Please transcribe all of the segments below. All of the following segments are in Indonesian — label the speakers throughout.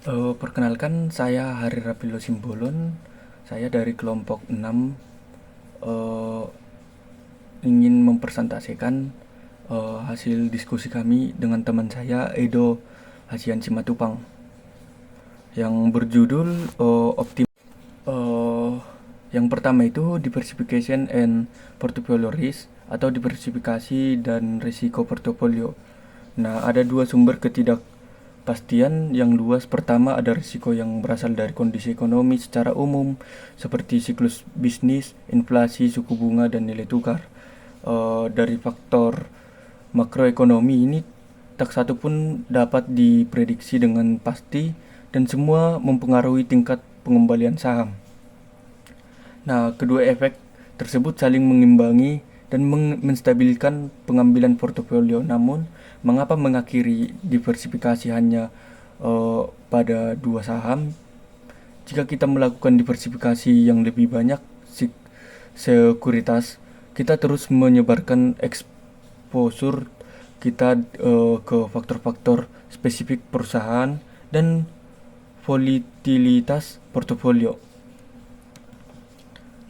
Speaker 1: Perkenalkan saya Hari Rapilo Simbolon. Saya dari kelompok 6, eh, ingin mempresentasikan hasil diskusi kami dengan teman saya Edo Hasian Simatupang yang berjudul optim. Eh, yang pertama itu diversification and portfolio risk atau diversifikasi dan risiko portofolio. Nah, ada dua sumber ketidakpastian yang luas. Pertama, ada risiko yang berasal dari kondisi ekonomi secara umum seperti siklus bisnis, inflasi, suku bunga, dan nilai tukar. Dari faktor makroekonomi ini tak satu pun dapat diprediksi dengan pasti dan semua mempengaruhi tingkat pengembalian saham. Nah, kedua efek tersebut saling mengimbangi dan menstabilkan pengambilan portofolio. Namun, mengapa mengakhiri diversifikasi hanya pada dua saham? Jika kita melakukan diversifikasi yang lebih banyak sekuritas, kita terus menyebarkan exposure kita ke faktor-faktor spesifik perusahaan dan volatilitas portofolio.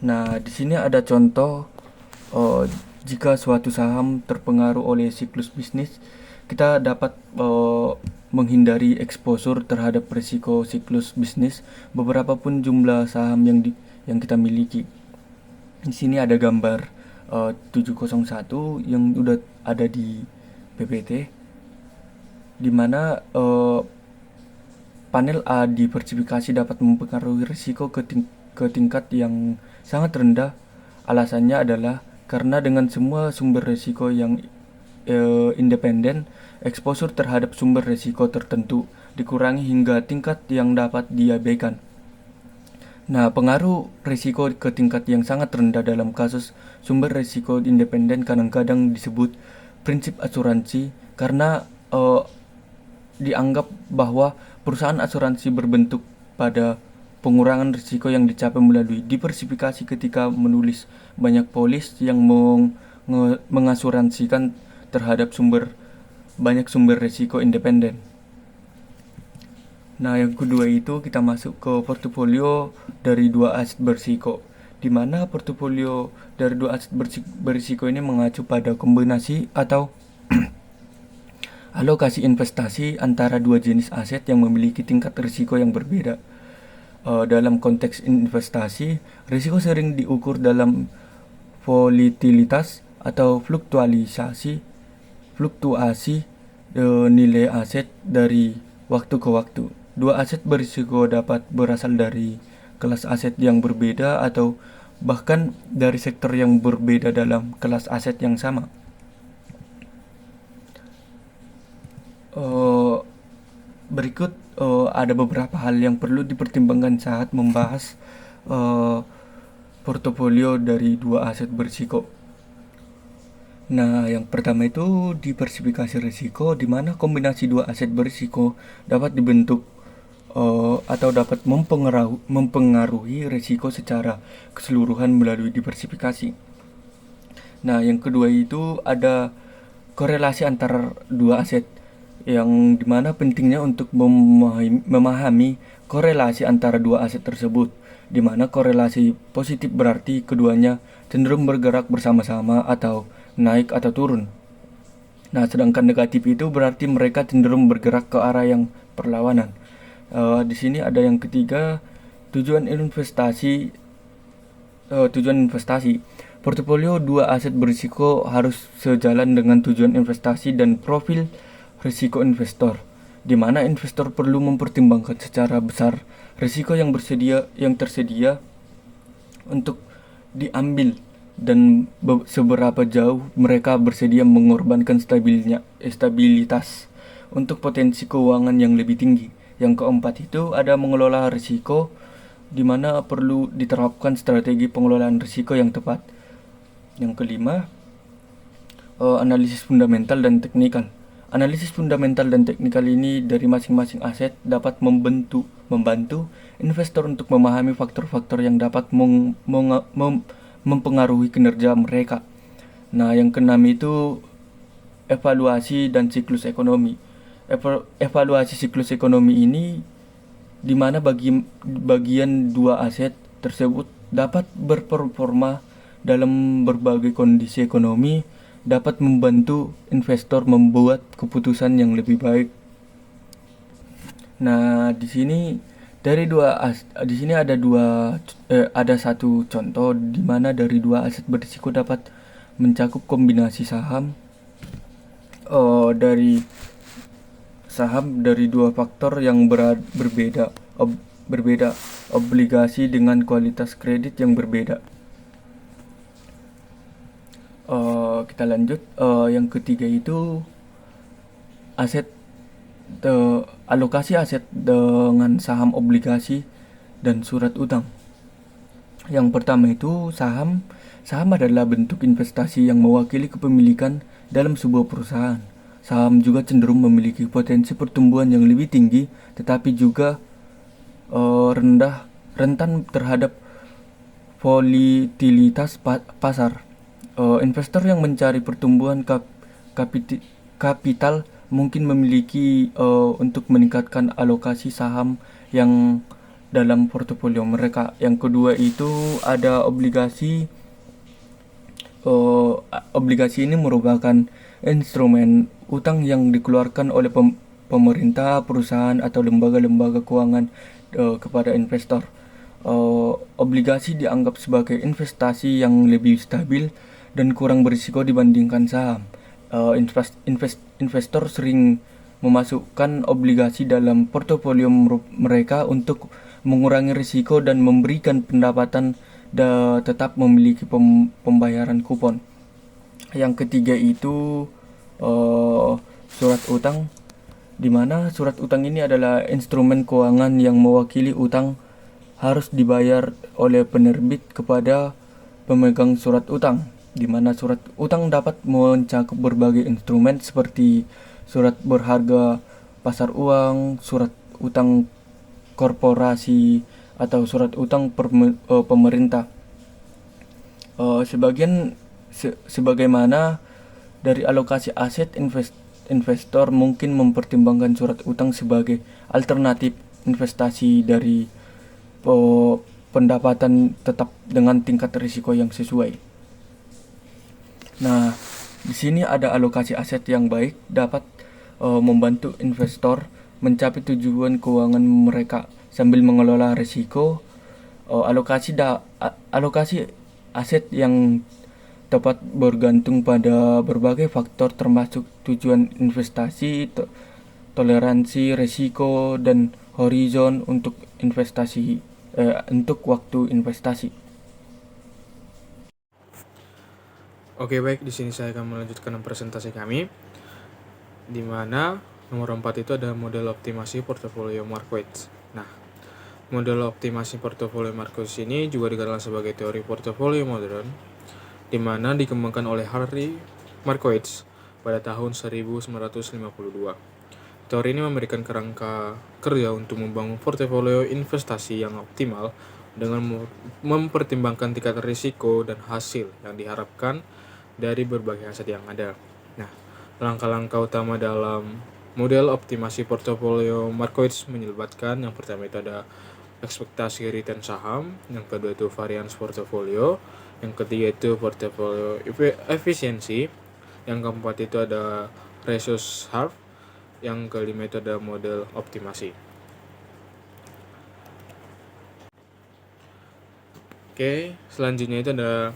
Speaker 1: Nah, di sini ada contoh eh, jika suatu saham terpengaruh oleh siklus bisnis, kita dapat menghindari exposure terhadap risiko siklus bisnis beberapa pun jumlah saham yang kita miliki. Di sini ada gambar 701 yang udah ada di PPT, di mana panel A diversifikasi dapat mempengaruhi risiko ke tingkat yang sangat rendah. Alasannya adalah karena dengan semua sumber risiko yang independen, exposure terhadap sumber risiko tertentu dikurangi hingga tingkat yang dapat diabaikan. Nah, pengaruh risiko ke tingkat yang sangat rendah dalam kasus sumber risiko independen kadang-kadang disebut prinsip asuransi karena dianggap bahwa perusahaan asuransi berbentuk pada pengurangan risiko yang dicapai melalui diversifikasi ketika menulis banyak polis yang mengasuransikan terhadap banyak sumber risiko independen. Nah, yang kedua itu kita masuk ke portofolio dari dua aset berisiko, di mana portofolio dari dua aset berisiko ini mengacu pada kombinasi atau alokasi investasi antara dua jenis aset yang memiliki tingkat risiko yang berbeda. Dalam konteks investasi, risiko sering diukur dalam volatilitas atau fluktuasi nilai aset dari waktu ke waktu. Dua aset berisiko dapat berasal dari kelas aset yang berbeda atau bahkan dari sektor yang berbeda dalam kelas aset yang sama. Eh, Berikut ada beberapa hal yang perlu dipertimbangkan saat membahas eh, portofolio dari dua aset berisiko. Nah, yang pertama itu diversifikasi risiko, di mana kombinasi dua aset berisiko dapat dibentuk atau dapat mempengaruhi risiko secara keseluruhan melalui diversifikasi. Nah, yang kedua itu ada korelasi antara dua aset, yang dimana pentingnya untuk memahami korelasi antara dua aset tersebut, dimana korelasi positif berarti keduanya cenderung bergerak bersama-sama atau naik atau turun. Nah, sedangkan negatif itu berarti mereka cenderung bergerak ke arah yang perlawanan. Di sini ada yang ketiga, tujuan investasi. Tujuan investasi. Portofolio dua aset berisiko harus sejalan dengan tujuan investasi dan profil risiko investor, di mana investor perlu mempertimbangkan secara besar risiko yang tersedia untuk diambil dan seberapa jauh mereka bersedia mengorbankan stabilitas untuk potensi keuangan yang lebih tinggi. Yang keempat itu ada mengelola risiko, di mana perlu diterapkan strategi pengelolaan risiko yang tepat. Yang kelima, analisis fundamental dan teknikal. Analisis fundamental dan teknikal ini dari masing-masing aset dapat membantu investor untuk memahami faktor-faktor yang dapat mempengaruhi kinerja mereka. Nah, yang keenam itu evaluasi dan siklus ekonomi. Evaluasi siklus ekonomi ini di mana bagian dua aset tersebut dapat berperforma dalam berbagai kondisi ekonomi, dapat membantu investor membuat keputusan yang lebih baik. Nah, di sini ada satu contoh di mana dari dua aset berisiko dapat mencakup kombinasi dari dua faktor yang berbeda, obligasi dengan kualitas kredit yang berbeda. Kita lanjut. Yang ketiga itu aset alokasi aset dengan saham, obligasi, dan surat utang. Yang pertama itu saham. Saham adalah bentuk investasi yang mewakili kepemilikan dalam sebuah perusahaan. Saham juga cenderung memiliki potensi pertumbuhan yang lebih tinggi, tetapi juga rentan terhadap volatilitas pasar. Investor yang mencari pertumbuhan kapital mungkin memiliki untuk meningkatkan alokasi saham yang dalam portofolio mereka. Yang kedua itu ada obligasi. Obligasi ini merupakan instrumen utang yang dikeluarkan oleh pemerintah, perusahaan, atau lembaga-lembaga keuangan kepada investor. Obligasi dianggap sebagai investasi yang lebih stabil dan kurang berisiko dibandingkan saham. Investor sering memasukkan obligasi dalam portofolio mereka untuk mengurangi risiko dan memberikan pendapatan tetap memiliki pembayaran kupon. Yang ketiga itu surat utang, di mana surat utang ini adalah instrumen keuangan yang mewakili utang harus dibayar oleh penerbit kepada pemegang surat utang, di mana surat utang dapat mencakup berbagai instrumen seperti surat berharga pasar uang, surat utang korporasi, atau surat utang pemerintah. Sebagaimana dari alokasi aset, investor mungkin mempertimbangkan surat utang sebagai alternatif investasi dari pendapatan tetap dengan tingkat risiko yang sesuai. Nah, di sini ada alokasi aset yang baik dapat membantu investor mencapai tujuan keuangan mereka sambil mengelola risiko. Alokasi aset yang tepat bergantung pada berbagai faktor termasuk tujuan investasi, toleransi risiko, dan horizon untuk waktu investasi.
Speaker 2: Oke, baik, di sini saya akan melanjutkan presentasi kami, di mana nomor 4 itu ada model optimasi portofolio Markowitz. Nah, model optimasi portofolio Markowitz ini juga dikenal sebagai teori portofolio modern, di mana dikembangkan oleh Harry Markowitz pada tahun 1952. Teori ini memberikan kerangka kerja untuk membangun portofolio investasi yang optimal dengan mempertimbangkan tingkat risiko dan hasil yang diharapkan dari berbagai aset yang ada. Nah, langkah-langkah utama dalam model optimasi portofolio Markowitz menyelibatkan yang pertama itu ada ekspektasi return saham, yang kedua itu variance portofolio, yang ketiga itu portofolio efisiensi, yang keempat itu ada ratio Sharpe, yang kelima itu ada model optimasi. Oke, selanjutnya itu ada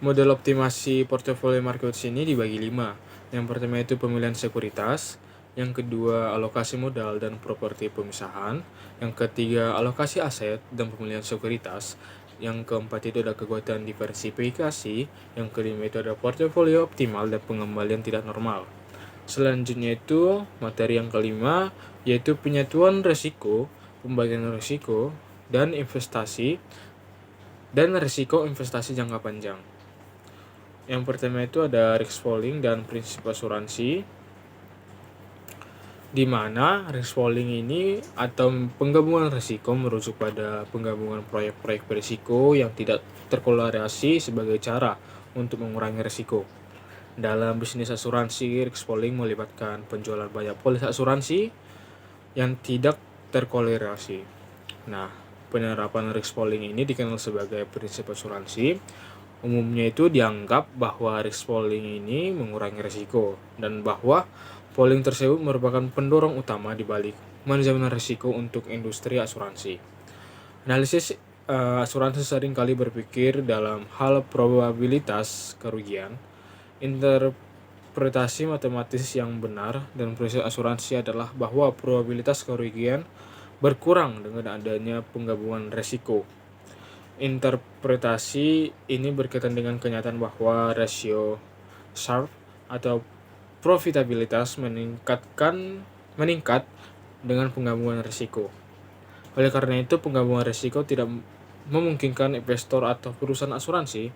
Speaker 2: model optimasi portofolio Markowitz ini dibagi 5. Yang pertama itu pemilihan sekuritas, yang kedua alokasi modal dan properti pemisahan, yang ketiga alokasi aset dan pemilihan sekuritas, yang keempat itu ada kekuatan diversifikasi, yang kelima itu ada portofolio optimal dan pengembalian tidak normal. Selanjutnya itu materi yang kelima yaitu penyatuan risiko, pembagian risiko, dan investasi dan risiko investasi jangka panjang. Yang pertama itu ada risk pooling dan prinsip asuransi, di mana risk pooling ini atau penggabungan risiko merujuk pada penggabungan proyek-proyek berisiko yang tidak terkorelasi sebagai cara untuk mengurangi risiko. Dalam bisnis asuransi, risk pooling melibatkan penjualan banyak polis asuransi yang tidak terkolerasi. Nah, penerapan risk pooling ini dikenal sebagai prinsip asuransi. Umumnya itu dianggap bahwa risk pooling ini mengurangi risiko dan bahwa pooling tersebut merupakan pendorong utama di balik manajemen risiko untuk industri asuransi. Analisis asuransi seringkali berpikir dalam hal probabilitas kerugian. Interpretasi matematis yang benar dan prinsip asuransi adalah bahwa probabilitas kerugian berkurang dengan adanya penggabungan resiko. Interpretasi ini berkaitan dengan kenyataan bahwa rasio Sharpe atau profitabilitas meningkat dengan penggabungan risiko. Oleh karena itu, penggabungan risiko tidak memungkinkan investor atau perusahaan asuransi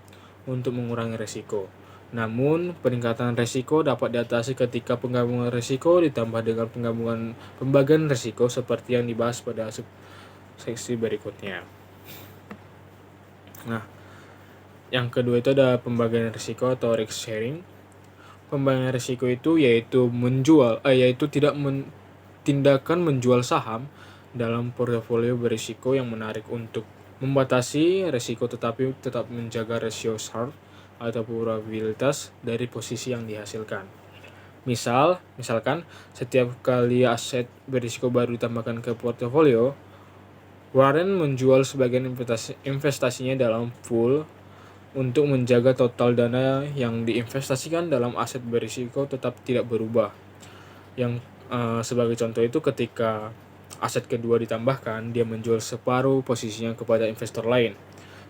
Speaker 2: untuk mengurangi risiko. Namun, peningkatan risiko dapat diatasi ketika penggabungan risiko ditambah dengan penggabungan pembagian risiko seperti yang dibahas pada seksi berikutnya. Nah, yang kedua itu ada pembagian risiko atau risk sharing. Pembagian risiko itu yaitu tindakan menjual saham dalam portofolio berisiko yang menarik untuk membatasi risiko tetapi tetap menjaga rasio Sharpe atau probabilitas dari posisi yang dihasilkan. Misalkan setiap kali aset berisiko baru ditambahkan ke portofolio, Warren menjual sebagian investasinya dalam pool untuk menjaga total dana yang diinvestasikan dalam aset berisiko tetap tidak berubah. Yang sebagai contoh itu ketika aset kedua ditambahkan, dia menjual separuh posisinya kepada investor lain.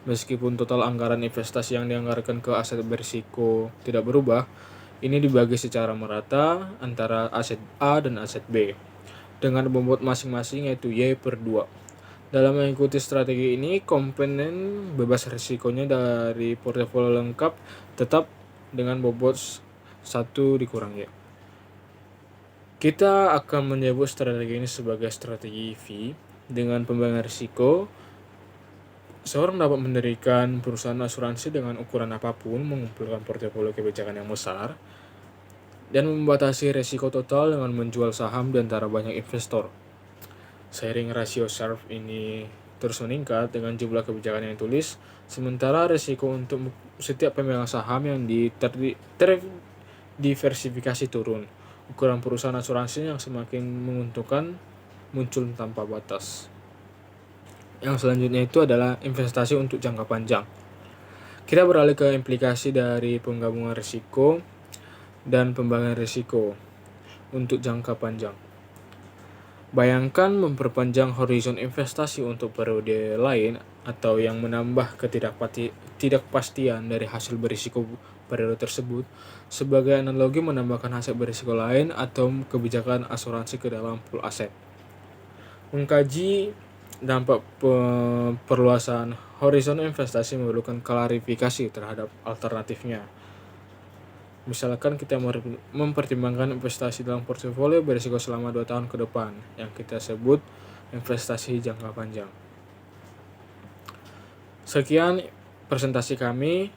Speaker 2: Meskipun total anggaran investasi yang dianggarkan ke aset berisiko tidak berubah, ini dibagi secara merata antara aset A dan aset B dengan bobot masing-masing yaitu Y/2. Dalam mengikuti strategi ini, komponen bebas risikonya dari portofolio lengkap tetap dengan bobot 1 dikurang Y. Kita akan menyebut strategi ini sebagai strategi V. Dengan pembagian risiko, seorang dapat mendirikan perusahaan asuransi dengan ukuran apapun, mengumpulkan portofolio kebijakan yang besar, dan membatasi risiko total dengan menjual saham di antara banyak investor. Seiring rasio Sharpe ini terus meningkat dengan jumlah kebijakan yang ditulis, sementara risiko untuk setiap pemegang saham yang terdiversifikasi turun. Ukuran perusahaan asuransi yang semakin menguntungkan muncul tanpa batas. Yang selanjutnya itu adalah investasi untuk jangka panjang. Kita beralih ke implikasi dari penggabungan risiko dan pembagian risiko untuk jangka panjang. Bayangkan memperpanjang horizon investasi untuk periode lain atau yang menambah ketidakpastian dari hasil berisiko periode tersebut. Sebagai analogi, menambahkan hasil berisiko lain atau kebijakan asuransi ke dalam pool aset. Mengkaji dampak perluasan horizon investasi memerlukan klarifikasi terhadap alternatifnya. Misalkan kita mempertimbangkan investasi dalam portofolio berisiko selama 2 tahun ke depan, yang kita sebut investasi jangka panjang. Sekian presentasi kami.